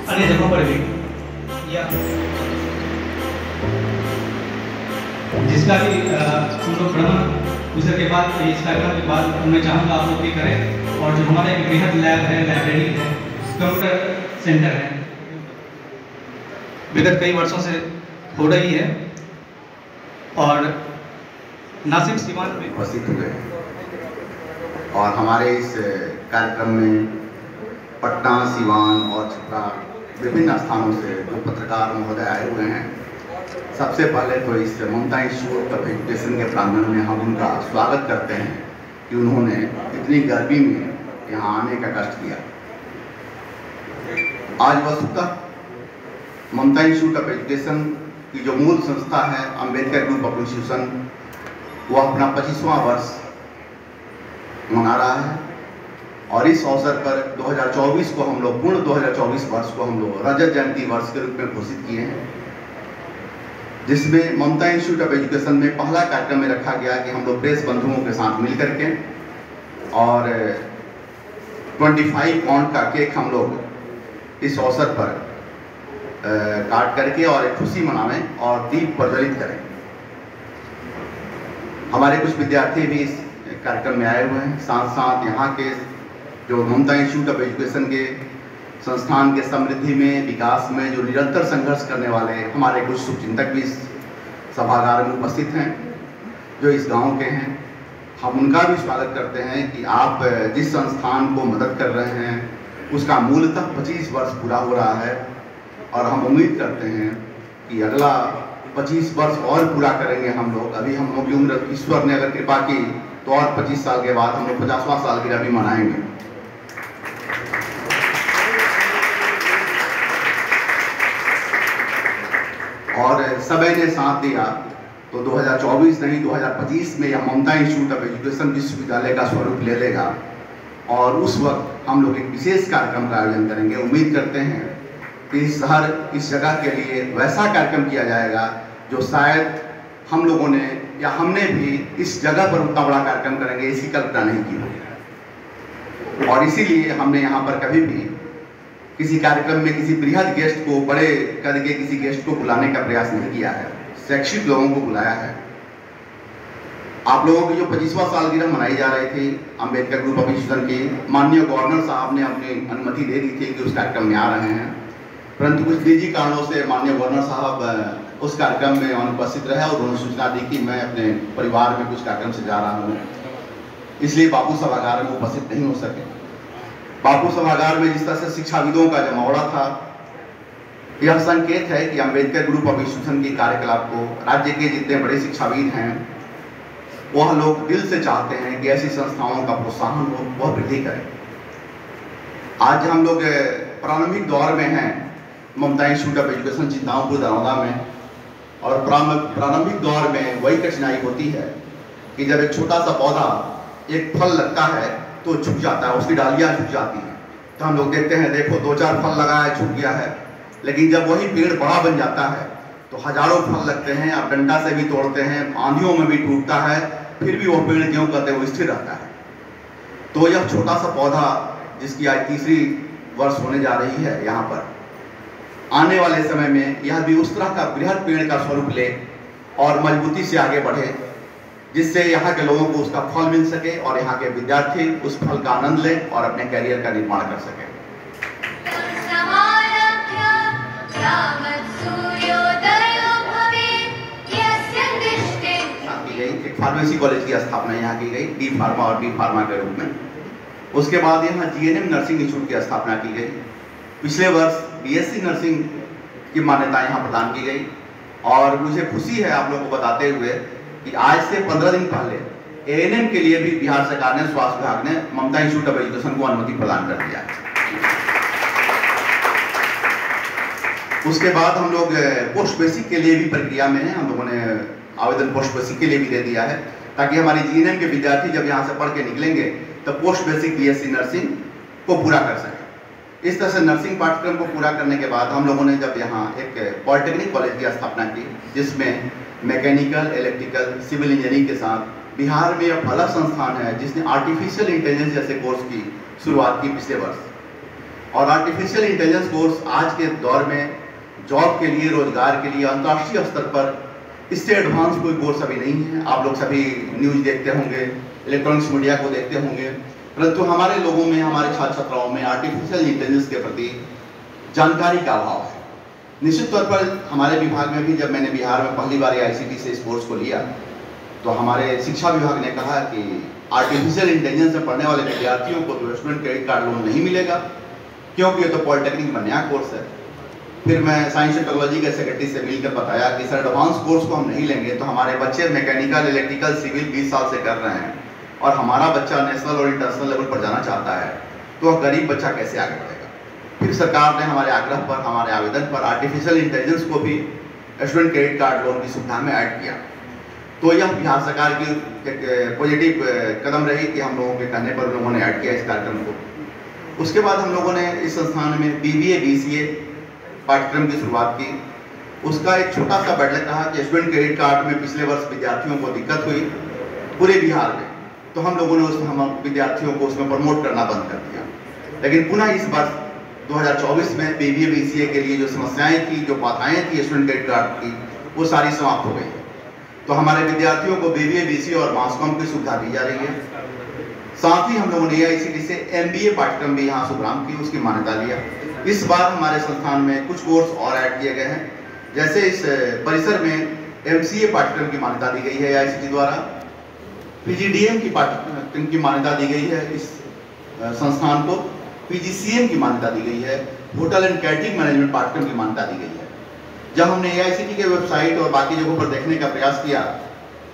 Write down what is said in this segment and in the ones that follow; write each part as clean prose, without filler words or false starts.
अन्य जगहों पर भी, या जिसका भी हम लोग भ्रमण गुजर के बाद, इस कार्यक्रम के बाद मैं चाहूँगा आप लोग भी करें। और जो हमारा एक बृहद लैब है, लाइब्रेरी है, कंप्यूटर सेंटर है, विगत कई वर्षों से हो रही है और ना सिर्फ सीवान में उपस्थित हुए और हमारे इस कार्यक्रम में पटना, सीवान और छपरा विभिन्न स्थानों से जो पत्रकार महोदय आए हुए हैं। सबसे पहले तो इस ममता इंस्टीट्यूट ऑफ एजुकेशन के प्रांगण में हम उनका स्वागत करते हैं कि उन्होंने इतनी गर्मी में यहाँ आने का कष्ट किया। आज वस्तुतः ममता इंस्टीट्यूट ऑफ एजुकेशन की जो मूल संस्था है अंबेडकर ग्रुप ऑफ इंस्टीट्यूशन, वो अपना 25वां वर्ष मना रहा है और इस अवसर पर 2024 को हम लोग पूर्ण 2024 वर्ष को हम लोग रजत जयंती वर्ष के रूप में घोषित किए हैं, जिसमें ममता इंस्टीट्यूट ऑफ एजुकेशन में पहला कार्यक्रम में रखा गया कि हम लोग प्रेस बंधुओं के साथ मिल करके और 25 पाउंड का केक हम लोग इस अवसर पर काट करके और एक खुशी मनावें और दीप प्रज्वलित करें। हमारे कुछ विद्यार्थी भी इस कार्यक्रम में आए हुए हैं, साथ साथ यहाँ के जो ममता इंस्टीट्यूट ऑफ एजुकेशन के संस्थान के समृद्धि में, विकास में जो निरंतर संघर्ष करने वाले हमारे कुछ शुभचिंतक भी इस सभागार में उपस्थित हैं, जो इस गांव के हैं। हम उनका भी स्वागत करते हैं कि आप जिस संस्थान को मदद कर रहे हैं उसका मूलतः 25 वर्ष पूरा हो रहा है और हम उम्मीद करते हैं कि अगला 25 वर्ष और पूरा करेंगे हम लोग। अभी हम लोग की उम्र ईश्वर ने अगर कृपा की तो और 25 साल के बाद हम लोग 50वां सालगिरह भी मनाएंगे। और समय ने साथ दिया तो 2024 नहीं 2025 में यह ममता इंस्टीट्यूट ऑफ एजुकेशन विश्वविद्यालय का स्वरूप ले लेगा और उस वक्त हम लोग एक विशेष कार्यक्रम का आयोजन करेंगे। उम्मीद करते हैं कि इस शहर, इस जगह के लिए वैसा कार्यक्रम किया जाएगा जो शायद हम लोगों ने या हमने भी इस जगह पर उतना बड़ा कार्यक्रम करेंगे इसकी कल्पना नहीं की होगी। और इसीलिए हमने यहाँ पर कभी भी किसी कार्यक्रम में किसी बृहद गेस्ट को, बड़े कद के किसी गेस्ट को बुलाने का प्रयास नहीं किया है, शैक्षिक लोगों को बुलाया है। आप लोगों की जो 25वां सालगिरह मनाई जा रही थी अंबेडकर ग्रुप ऑफ इंस्टीट्यूशन की, माननीय गवर्नर साहब ने अपनी अनुमति दे दी थी कि उस कार्यक्रम में आ रहे हैं, परंतु कुछ निजी कारणों से माननीय गवर्नर साहब उस कार्यक्रम में अनुपस्थित रहे और उन्होंने सूचना दी कि मैं अपने परिवार में कुछ कार्यक्रम से जा रहा हूँ, इसलिए बापू सभागार में उपस्थित नहीं हो सके। बापू सभागार में जिस तरह से शिक्षाविदों का जमावड़ा था, यह संकेत है कि अंबेडकर ग्रुप ऑफ इंस्टीट्यूशन के कार्यकलाप को राज्य के जितने बड़े शिक्षाविद हैं वह लोग दिल से चाहते हैं कि ऐसी संस्थाओं का प्रोत्साहन हो, वह वृद्धि करें। आज हम लोग प्रारंभिक दौर में हैं ममता इंस्टीट्यूट ऑफ एजुकेशन चिंतामपुर दरौदा में, और प्रारंभिक दौर में वही कठिनाई होती है कि जब एक छोटा सा पौधा एक फल लगता है तो झुक जाता है, उसकी डालियां झुक जाती हैं, तो हम लोग देखते हैं देखो 2-4 फल लगा है, झुक गया है। लेकिन जब वही पेड़ बड़ा बन जाता है तो हजारों फल लगते हैं, आप डंडा से भी तोड़ते हैं, आंधियों में भी टूटता है, फिर भी वो पेड़ क्यों कहते हैं वो स्थिर रहता है। तो यह छोटा सा पौधा जिसकी आज 3री वर्ष होने जा रही है यहाँ पर, आने वाले समय में यह भी उस तरह का बृहद पेड़ का स्वरूप ले और मजबूती से आगे बढ़े, जिससे यहाँ के लोगों को उसका फल मिल सके और यहाँ के विद्यार्थी उस फल का आनंद लें और अपने करियर का निर्माण कर सकें। एक फार्मेसी कॉलेज की स्थापना यहाँ की गई, डी फार्मा और बी फार्मा के रूप में। उसके बाद यहाँ जीएनएम नर्सिंग इंस्टीट्यूट की स्थापना की गई। पिछले वर्ष बीएससी नर्सिंग की मान्यता यहाँ प्रदान की गई और मुझे खुशी है आप लोगों को बताते हुए कि आज से 15 दिन पहले एएनएम के लिए भी बिहार सरकार ने, स्वास्थ्य विभाग ने ममता इंस्टीट्यूट ऑफ एजुकेशन को अनुमति प्रदान कर दिया। उसके बाद हम लोग पोस्ट बेसिक के लिए भी प्रक्रिया में हैं, हम लोगों ने आवेदन पोस्ट बेसिक के लिए भी दे दिया है ताकि हमारी जीएनएम के विद्यार्थी जब यहाँ से पढ़ के निकलेंगे तो पोस्ट बेसिक बीएससी नर्सिंग को पूरा कर सकें। इस तरह से नर्सिंग पाठ्यक्रम को पूरा करने के बाद हम लोगों ने जब यहाँ एक पॉलिटेक्निक कॉलेज की स्थापना की, जिसमें मैकेनिकल, इलेक्ट्रिकल, सिविल इंजीनियरिंग के साथ बिहार में एक अलग संस्थान है जिसने आर्टिफिशियल इंटेलिजेंस जैसे कोर्स की शुरुआत की पिछले वर्ष। और आर्टिफिशियल इंटेलिजेंस कोर्स आज के दौर में जॉब के लिए, रोजगार के लिए अंतर्राष्ट्रीय स्तर पर इससे एडवांस कोई कोर्स अभी नहीं है। आप लोग सभी न्यूज़ देखते होंगे, इलेक्ट्रॉनिक्स मीडिया को देखते होंगे, परंतु हमारे लोगों में, हमारे छात्र छात्राओं में आर्टिफिशियल इंटेलिजेंस के प्रति जानकारी का अभाव है। निश्चित तौर पर हमारे विभाग में भी, जब मैंने बिहार में पहली बार ICT से इस कोर्स को लिया तो हमारे शिक्षा विभाग ने कहा कि आर्टिफिशियल इंटेलिजेंस में पढ़ने वाले विद्यार्थियों को तो स्टूडेंट क्रेडिट कार्ड लोन नहीं मिलेगा, क्योंकि ये तो पॉलिटेक्निक में नया कोर्स है। फिर मैं साइंस एंड टेक्नोलॉजी के सेक्रेटरी से मिलकर बताया कि सर एडवांस कोर्स को हम नहीं लेंगे तो हमारे बच्चे मैकेनिकल, इलेक्ट्रिकल, सिविल 20 साल से कर रहे हैं और हमारा बच्चा नेशनल और इंटरनेशनल लेवल पर जाना चाहता है, तो गरीब बच्चा कैसे आगे बढ़ेगा। फिर सरकार ने हमारे आग्रह पर, हमारे आवेदन पर आर्टिफिशियल इंटेलिजेंस को भी स्टूडेंट क्रेडिट कार्ड लोन की सुविधा में ऐड किया। तो यह बिहार सरकार की एक पॉजिटिव कदम रही कि हम लोगों के कहने पर लोगों ने ऐड किया इस कार्यक्रम को। उसके बाद हम लोगों ने इस संस्थान में BBA BCA पाठ्यक्रम की शुरुआत की। उसका एक छोटा सा बैठक रहा कि स्टूडेंट क्रेडिट कार्ड में पिछले वर्ष विद्यार्थियों को दिक्कत हुई पूरे बिहार में, तो हम लोगों ने उसमें हम विद्यार्थियों को उसमें प्रमोट करना बंद कर दिया। लेकिन पुनः इस वर्ष 2024 में BBA BCA के लिए जो समस्याएं थी, जो बाधाएं थी स्टूडेंट क्रेडिट कार्ड की, वो सारी समाप्त हो गई है। तो हमारे विद्यार्थियों को BBA BCA और मासकॉम की सुविधा दी जा रही है। साथ ही हम लोगों ने ICT से MBA पाठ्यक्रम भी यहाँ शुभारंभ की, उसकी मान्यता लिया। इस बार हमारे संस्थान में कुछ कोर्स और ऐड किए गए हैं, जैसे इस परिसर में MCA पाठ्यक्रम की मान्यता दी गई है ICT द्वारा, PGDM की पाठ्यक्रम की मान्यता दी गई है इस संस्थान को, PGCM की मान्यता दी गई है, होटल एंड कैटरिंग मैनेजमेंट पाठ्यक्रम की मान्यता दी गई है। जब हमने AICT के वेबसाइट और बाकी जगहों पर देखने का प्रयास किया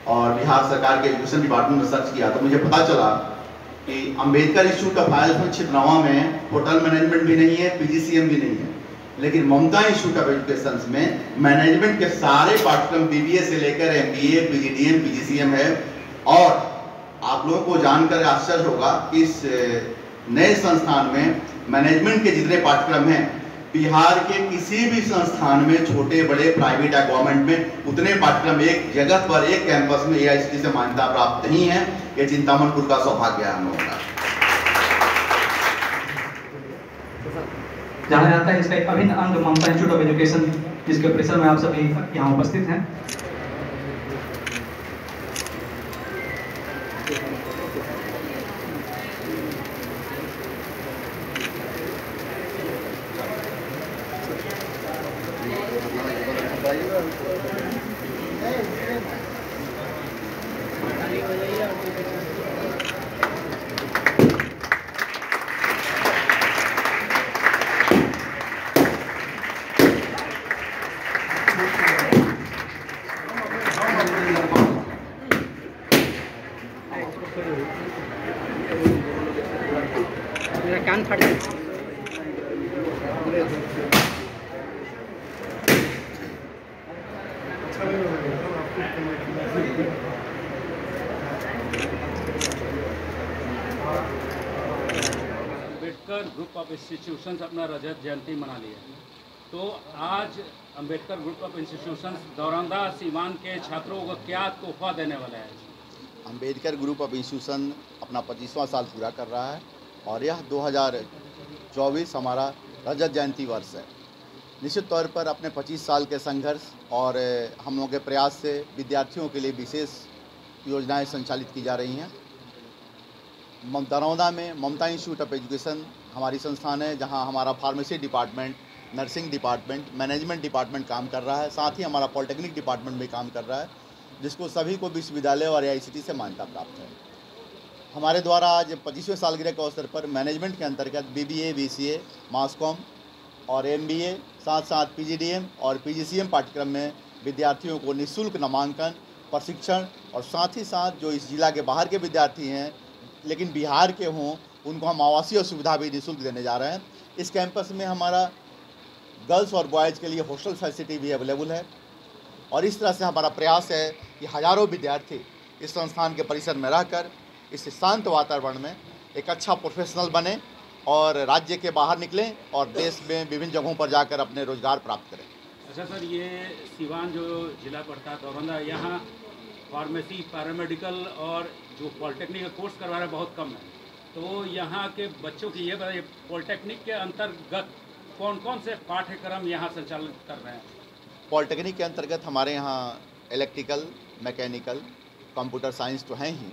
और बिहार सरकार के एजुकेशन डिपार्टमेंट में सर्च किया, तो मुझे पता चला कि Ambedkar Institute of Higher Education Chhindwara में होटल मैनेजमेंट भी नहीं है, PGCM भी नहीं है, लेकिन ममता इंस्टीट्यूट ऑफ एजुकेशन में मैनेजमेंट के सारे पाठ्यक्रम BBA से लेकर MBA, PGDM, PGCM है। और आप लोगों को जानकर आश्चर्य होगा कि इस नए संस्थान में मैनेजमेंट के जितने पाठ्यक्रम हैं, बिहार के किसी भी संस्थान में, छोटे बड़े प्राइवेट या गवर्नमेंट में, उतने पाठ्यक्रम एक जगह पर, एक कैंपस में AICT से मान्यता प्राप्त नहीं है। ये चिंतामणपुर का सौभाग्य है हम लोगों का। जाना जाता है इसका एक अभिन्न अंग ममता इंस्टीट्यूट ऑफ एजुकेशन, जिसके परिसर में आप सभी यहाँ उपस्थित हैं। कान फट गया। अम्बेडकर ग्रुप ऑफ इंस्टीट्यूशंस अपना रजत जयंती मना लिया, तो आज अम्बेडकर ग्रुप ऑफ इंस्टीट्यूशंस दौरानदा सीवान के छात्रों को क्या तोहफा देने वाला है? अम्बेडकर ग्रुप ऑफ इंस्टीट्यूशन अपना 25वां साल पूरा कर रहा है और यह 2024 हमारा रजत जयंती वर्ष है। निश्चित तौर पर अपने 25 साल के संघर्ष और हम लोगों के प्रयास से विद्यार्थियों के लिए विशेष योजनाएं संचालित की जा रही हैं। दरौंदा में ममता इंस्टीट्यूट ऑफ एजुकेशन हमारी संस्थान है, जहां हमारा pharmacy department, nursing department, management department काम कर रहा है। साथ ही हमारा पॉलिटेक्निक डिपार्टमेंट भी काम कर रहा है, जिसको सभी को विश्वविद्यालय और AICT से मान्यता प्राप्त है। हमारे द्वारा आज 25वें सालगिरह के अवसर पर मैनेजमेंट के अंतर्गत BBA, BCA, मासकॉम और MBA, साथ साथ PGDM और PGCM पाठ्यक्रम में विद्यार्थियों को निःशुल्क नामांकन, प्रशिक्षण और साथ ही साथ जो इस जिला के बाहर के विद्यार्थी हैं लेकिन बिहार के हों, उनको हम आवासीय सुविधा भी निःशुल्क देने जा रहे हैं। इस कैंपस में हमारा गर्ल्स और बॉयज़ के लिए हॉस्टल फैसिलिटी भी अवेलेबल है और इस तरह से हमारा प्रयास है कि हज़ारों विद्यार्थी इस संस्थान के परिसर में रहकर इस शांत वातावरण में एक अच्छा प्रोफेशनल बने और राज्य के बाहर निकलें और देश में विभिन्न जगहों पर जाकर अपने रोजगार प्राप्त करें। अच्छा सर, ये सीवान जो जिला पड़ता है दौरानदा, यहाँ फार्मेसी, पैरामेडिकल और जो पॉलिटेक्निक का कोर्स करवा रहे हैं बहुत कम है, तो यहाँ के बच्चों की ये बताइए, पॉलिटेक्निक के अंतर्गत कौन कौन से पाठ्यक्रम यहाँ संचालित कर रहे हैं? पॉलिटेक्निक के अंतर्गत हमारे यहाँ इलेक्ट्रिकल, मैकेनिकल, कंप्यूटर साइंस तो हैं ही,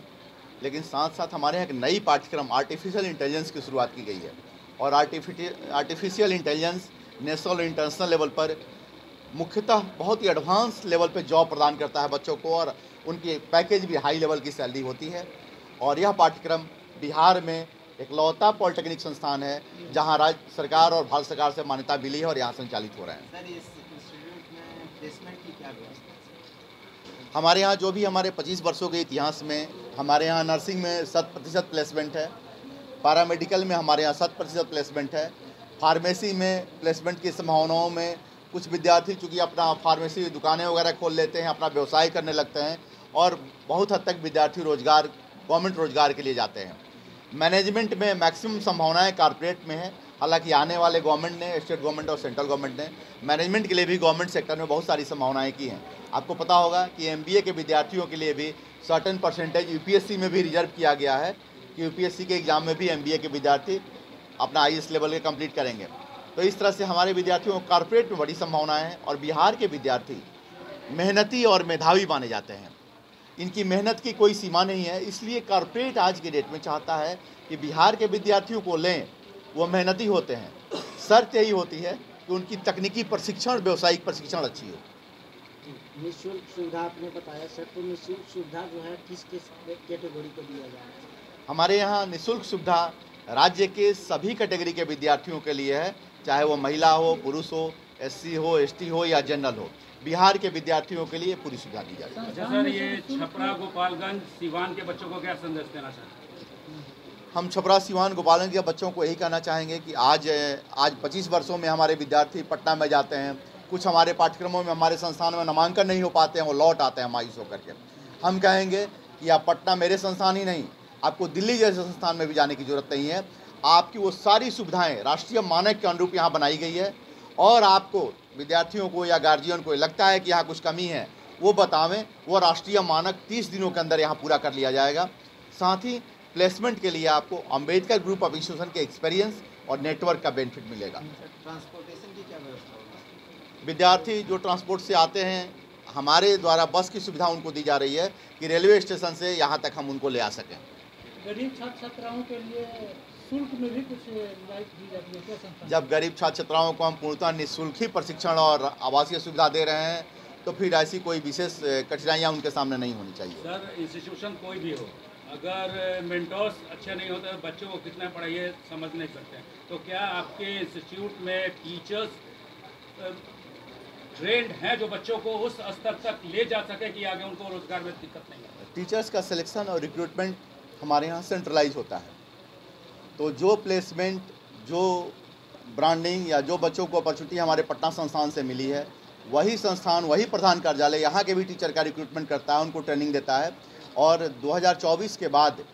लेकिन साथ साथ हमारे यहाँ एक नई पाठ्यक्रम आर्टिफिशियल इंटेलिजेंस की शुरुआत की गई है। और आर्टिफिशियल इंटेलिजेंस नेशनल और इंटरनेशनल लेवल पर मुख्यतः बहुत ही एडवांस लेवल पे जॉब प्रदान करता है बच्चों को, और उनकी पैकेज भी हाई लेवल की सैलरी होती है। और यह पाठ्यक्रम बिहार में इकलौता पॉलिटेक्निक संस्थान है जहां राज्य सरकार और भारत सरकार से मान्यता मिली है और यहाँ संचालित हो रहे हैं। सर, इस इंस्टीट्यूट में प्लेसमेंट की क्या व्यवस्था है? हमारे यहाँ जो भी हमारे 25 वर्षों के इतिहास में हमारे यहाँ नर्सिंग में 100% प्लेसमेंट है, पैरामेडिकल में हमारे यहाँ 100% प्लेसमेंट है, फार्मेसी में प्लेसमेंट की संभावनाओं में कुछ विद्यार्थी चूँकि अपना फार्मेसी दुकानें वगैरह खोल लेते हैं, अपना व्यवसाय करने लगते हैं, और बहुत हद तक विद्यार्थी रोजगार, गवर्नमेंट रोजगार के लिए जाते हैं। मैनेजमेंट में मैक्सिमम संभावनाएं कॉर्पोरेट में है, हालांकि आने वाले गवर्नमेंट ने, स्टेट गवर्नमेंट और सेंट्रल गवर्नमेंट ने मैनेजमेंट के लिए भी गवर्नमेंट सेक्टर में बहुत सारी संभावनाएं की हैं। आपको पता होगा कि MBA के विद्यार्थियों के लिए भी सर्टेन परसेंटेज UPSC में भी रिजर्व किया गया है कि UPSC के एग्ज़ाम में भी MBA के विद्यार्थी अपना IAS लेवल के कंप्लीट करेंगे। तो इस तरह से हमारे विद्यार्थियों को कॉर्पोरेट में बड़ी संभावनाएँ हैं। और बिहार के विद्यार्थी मेहनती और मेधावी माने जाते हैं, इनकी मेहनत की कोई सीमा नहीं है, इसलिए कॉर्पोरेट आज के डेट में चाहता है कि बिहार के विद्यार्थियों को लें, वो मेहनती होते हैं। शर्त यही होती है कि उनकी तकनीकी प्रशिक्षण, व्यावसायिक प्रशिक्षण अच्छी हो। निःशुल्क सुविधा आपने बताया सर, तो निःशुल्क सुविधा जो है किस किस कैटेगरी को दिया जा रहा है? हमारे यहाँ निःशुल्क सुविधा राज्य के सभी कैटेगरी के विद्यार्थियों के लिए है, चाहे वो महिला हो, पुरुष हो, SC हो, ST हो या जनरल हो। बिहार के विद्यार्थियों के लिए पूरी सुविधा दी जाती है। अच्छा सर, ये छपरा, गोपालगंज, सीवान के बच्चों को क्या संदेश देना चाहते हैं? हम छपरा, सीवान, गोपालगंज के बच्चों को यही कहना चाहेंगे कि आज 25 वर्षों में हमारे विद्यार्थी पटना में जाते हैं, कुछ हमारे पाठ्यक्रमों में हमारे संस्थान में नामांकन नहीं हो पाते हैं, वो लौट आते हैं मायूस होकर के। हम कहेंगे कि आप पटना मेरे संस्थान ही नहीं, आपको दिल्ली जैसे संस्थान में भी जाने की जरूरत नहीं है। आपकी वो सारी सुविधाएं राष्ट्रीय मानक के अनुरूप यहाँ बनाई गई है, और आपको विद्यार्थियों को या गार्जियन को लगता है कि यहाँ कुछ कमी है, वो बतावें, वो राष्ट्रीय मानक 30 दिनों के अंदर यहाँ पूरा कर लिया जाएगा। साथ ही प्लेसमेंट के लिए आपको अंबेडकर ग्रुप ऑफ इंस्टीट्यूशन के एक्सपीरियंस और नेटवर्क का बेनिफिट मिलेगा। ट्रांसपोर्टेशन की क्या व्यवस्था होगी? विद्यार्थी जो ट्रांसपोर्ट से आते हैं, हमारे द्वारा बस की सुविधा उनको दी जा रही है कि रेलवे स्टेशन से यहाँ तक हम उनको ले आ सकें। गरीब छात्र छात्राओं के लिए शुल्क में भी कुछ रियायत दी जाती है क्या संस्थान? जब गरीब छात्र छात्राओं को हम पूर्णतः निःशुल्क ही प्रशिक्षण और आवासीय सुविधा दे रहे हैं, तो फिर ऐसी कोई विशेष कठिनाइयाँ उनके सामने नहीं होनी चाहिए। सर, इंस्टीट्यूशन कोई भी हो, अगर मेंटर्स अच्छे नहीं होते, बच्चों को कितना पढ़ाइए समझ नहीं सकते, तो क्या आपके इंस्टीट्यूट में टीचर्स ट्रेंड हैं जो बच्चों को उस स्तर तक ले जा सके कि आगे उनको रोजगार में दिक्कत नहीं है? टीचर्स का सिलेक्शन और रिक्रूटमेंट हमारे यहाँ सेंट्रलाइज होता है, तो जो प्लेसमेंट, जो ब्रांडिंग या जो बच्चों को अपॉर्चुनिटी हमारे पटना संस्थान से मिली है, वही संस्थान, वही प्रधान कार्यालय यहाँ के भी टीचर का रिक्रूटमेंट करता है, उनको ट्रेनिंग देता है। और 2024 के बाद,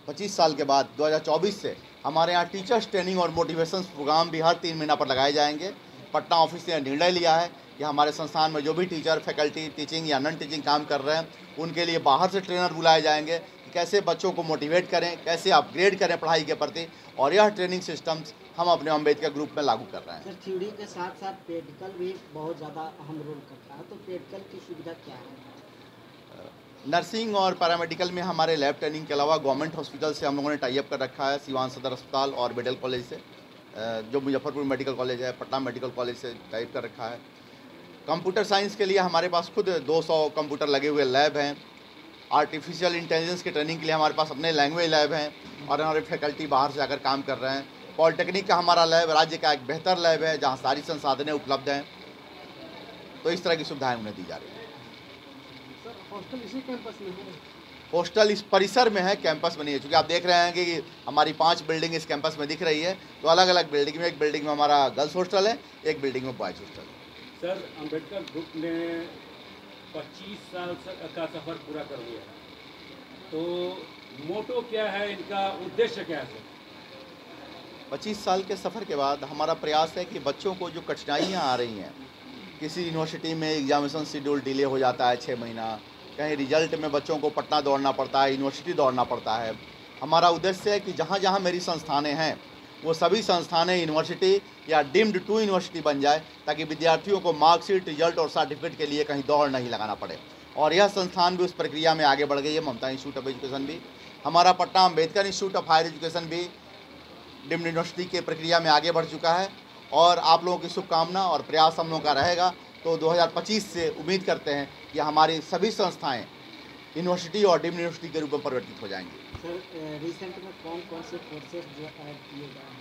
25 साल के बाद 2024 से हमारे यहाँ टीचर्स ट्रेनिंग और मोटिवेशन प्रोग्राम भी हर 3 महीना पर लगाए जाएंगे। पटना ऑफिस ने निर्णय लिया है कि हमारे संस्थान में जो भी टीचर, फैकल्टी, टीचिंग या नॉन टीचिंग काम कर रहे हैं, उनके लिए बाहर से ट्रेनर बुलाए जाएंगे कि कैसे बच्चों को मोटिवेट करें, कैसे अपग्रेड करें पढ़ाई के प्रति। और यह ट्रेनिंग सिस्टम्स हम अपने अंबेडकर ग्रुप में लागू कर रहे हैं। सर, थ्योरी के साथ साथ प्रैक्टिकल भी बहुत ज़्यादा अहम रोल करता है, तो प्रैक्टिकल की सुविधा क्या है? नर्सिंग और पैरामेडिकल में हमारे लैब ट्रेनिंग के अलावा गवर्नमेंट हॉस्पिटल से हम लोगों ने टाई अप कर रखा है, सीवान सदर अस्पताल और मेडिकल कॉलेज से, जो मुजफ्फरपुर मेडिकल कॉलेज है, पटना मेडिकल कॉलेज से टाई अप कर रखा है। कंप्यूटर साइंस के लिए हमारे पास खुद 200 कंप्यूटर लगे हुए लैब हैं। आर्टिफिशियल इंटेलिजेंस की ट्रेनिंग के लिए हमारे पास अपने लैंग्वेज लैब हैं और हमारे फैकल्टी बाहर से आकर काम कर रहे हैं। पॉलिटेक्निक का हमारा लैब राज्य का एक बेहतर लैब है जहाँ सारी संसाधनें उपलब्ध हैं। तो इस तरह की सुविधाएँ उन्हें दी जा रही हैं। हॉस्टल इसी कैंपस में है? हॉस्टल इस परिसर में है, कैंपस में नहीं है। चूँकि आप देख रहे हैं कि हमारी 5 बिल्डिंग इस कैंपस में दिख रही है, तो अलग अलग बिल्डिंग में, एक बिल्डिंग में हमारा गर्ल्स हॉस्टल है, एक बिल्डिंग में बॉयज़ हॉस्टल है। सर, अंबेडकर ग्रुप ने 25 साल का सफ़र पूरा कर लिया है, तो मोटो क्या है, इनका उद्देश्य क्या है? 25 साल के सफ़र के बाद हमारा प्रयास है कि बच्चों को जो कठिनाइयाँ आ रही हैं, किसी यूनिवर्सिटी में एग्जामिनेशन शेड्यूल डिले हो जाता है 6 महीना, कहीं रिजल्ट में बच्चों को पटना दौड़ना पड़ता है, यूनिवर्सिटी दौड़ना पड़ता है, हमारा उद्देश्य है कि जहाँ जहाँ मेरी संस्थानें हैं वो सभी संस्थानें यूनिवर्सिटी या डीम्ड टू यूनिवर्सिटी बन जाए, ताकि विद्यार्थियों को मार्कशीट, रिजल्ट और सर्टिफिकेट के लिए कहीं दौड़ नहीं लगाना पड़े। और यह संस्थान भी उस प्रक्रिया में आगे बढ़ गई है। ममता इंस्टीट्यूट ऑफ एजुकेशन भी, हमारा Patna Ambedkar Institute of Higher Education भी डीम्ड यूनिवर्सिटी के प्रक्रिया में आगे बढ़ चुका है। और आप लोगों की शुभकामना और प्रयास हम लोगों का रहेगा, तो 2025 से उम्मीद करते हैं कि हमारी सभी संस्थाएँ यूनिवर्सिटी और डीम्ड यूनिवर्सिटी के रूप में परिवर्तित हो जाएंगी। सर रिसेंट में कौन कौन से कोर्सेज जो ऐड किए गए हैं?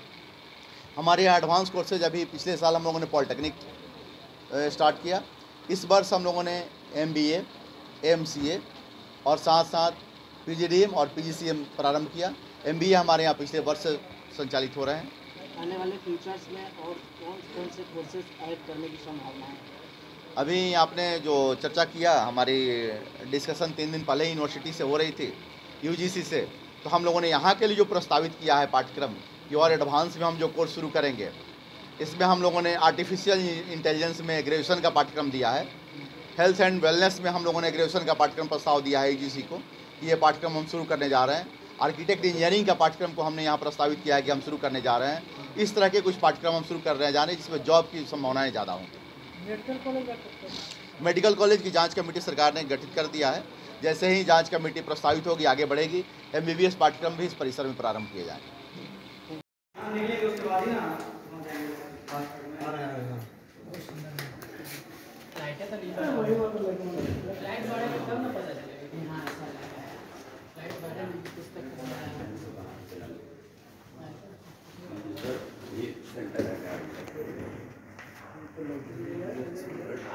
हमारे एडवांस कोर्सेज अभी पिछले साल हम लोगों ने पॉलिटेक्निक स्टार्ट किया। इस वर्ष हम लोगों ने MBA, MCA और साथ साथ PGDM और PGCM प्रारंभ किया। MBA हमारे यहाँ पिछले वर्ष से संचालित हो रहे हैं। आने वाले फ्यूचर्स में और कौन कौन से कोर्सेज ऐड करने की संभावना है? अभी आपने जो चर्चा किया, हमारी डिस्कशन 3 दिन पहले यूनिवर्सिटी से हो रही थी, UGC से, तो हम लोगों ने यहाँ के लिए जो प्रस्तावित किया है पाठ्यक्रम कि और एडवांस में हम जो कोर्स शुरू करेंगे, इसमें हम लोगों ने आर्टिफिशियल इंटेलिजेंस में ग्रेजुएशन का पाठ्यक्रम दिया है। हेल्थ एंड वेलनेस में हम लोगों ने ग्रेजुएशन का पाठ्यक्रम प्रस्ताव दिया है UGC को कि ये पाठ्यक्रम हम शुरू करने जा रहे हैं। आर्किटेक्ट इंजीनियरिंग का पाठ्यक्रम को हमने यहाँ प्रस्तावित किया है कि हम शुरू करने जा रहे हैं। इस तरह के कुछ पाठ्यक्रम हम शुरू कर रहे हैं जाने, जिसमें जॉब की संभावनाएँ ज़्यादा होंगी। मेडिकल कॉलेज की जांच कमेटी सरकार ने गठित कर दिया है। जैसे ही जांच कमेटी प्रस्तावित होगी, आगे बढ़ेगी, MBBS पाठ्यक्रम भी इस परिसर में प्रारंभ किए जाएंगे।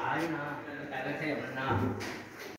आई ना,